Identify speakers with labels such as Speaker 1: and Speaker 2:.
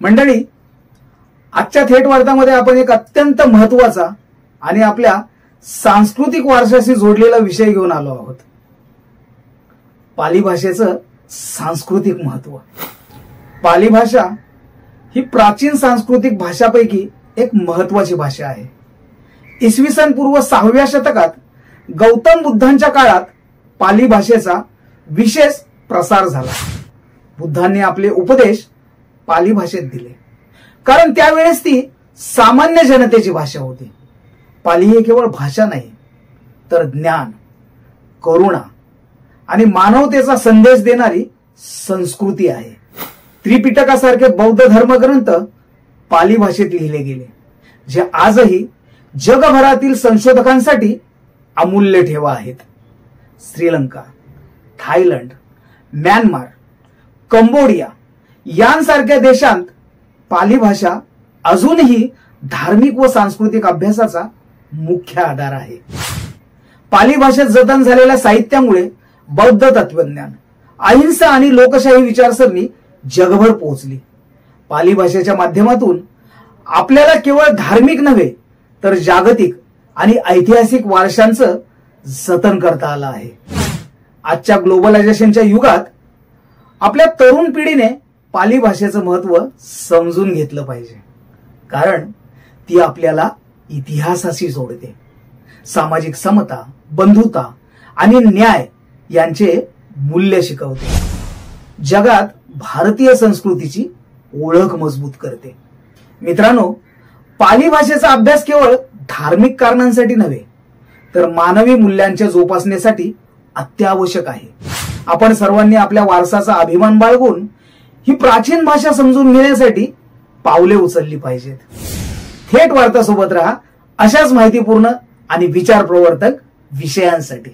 Speaker 1: मंडळी, आजच्या थेट वार्तामध्ये आपण एक अत्यंत महत्वाचा आणि आपल्या सांस्कृतिक वारशाशी जोडलेला विषय घेऊन आलो आहोत. पाली भाषेचं सांस्कृतिक महत्व. पाली भाषा ही प्राचीन सांस्कृतिक भाषापैकी एक महत्वाची भाषा आहे. इसवी सन पूर्व 6व्या शतकात गौतम बुद्धांच्या काळात पाली भाषेचा विशेष प्रसार झाला. बुद्धांनी आपले उपदेश पाली भाषेत दिले, कारण त्यावेळेस ती सामान्य जनतेची भाषा होती. पाली ही केवळ भाषा नाही, तर ज्ञान, करुणा आणि मानवतेचा संदेश देणारी संस्कृती आहे. त्रिपिटकासारखे बौद्ध धर्मग्रंथ पाली भाषेत लिहिले गेले, जे आजही जगभरातील संशोधकांसाठी अमूल्य ठेवा आहेत. श्रीलंका, थायलंड, म्यानमार, कंबोडिया यांसारख्या देशांत पाली भाषा अजूनही धार्मिक व सांस्कृतिक अभ्यासाचा मुख्य आधार आहे. पाली भाषेत जतन झालेल्या साहित्यामुळे बौद्ध तत्वज्ञान, अहिंसा आणि लोकशाही विचारसरणी जगभर पोहोचली. पाली भाषेच्या माध्यमातून आपल्याला केवळ धार्मिक नव्हे, तर जागतिक आणि ऐतिहासिक वारशांचं जतन करता आलं आहे. आजच्या ग्लोबलायझेशनच्या युगात आपल्या तरुण पिढीने पाली भाषेचं महत्व समजून घेतलं पाहिजे, कारण ती आपल्याला इतिहासाशी जोडते. सामाजिक समता, बंधुता आणि न्याय यांचे मूल्य शिकवते. जगात भारतीय संस्कृतीची ओळख मजबूत करते. मित्रांनो, पाली भाषेचा अभ्यास केवळ धार्मिक कारणांसाठी नव्हे, तर मानवी मूल्यांच्या जोपासनेसाठी अत्यावश्यक आहे. आपण सर्वांनी आपल्या वारसाचा अभिमान बाळगून ही प्राचीन भाषा समजून घेण्यासाठी पावले उचलली पाहिजेत. थेट वार्ता सोबत रहा अशाच माहितीपूर्ण आणि विचार प्रवर्तक विषयांसाठी.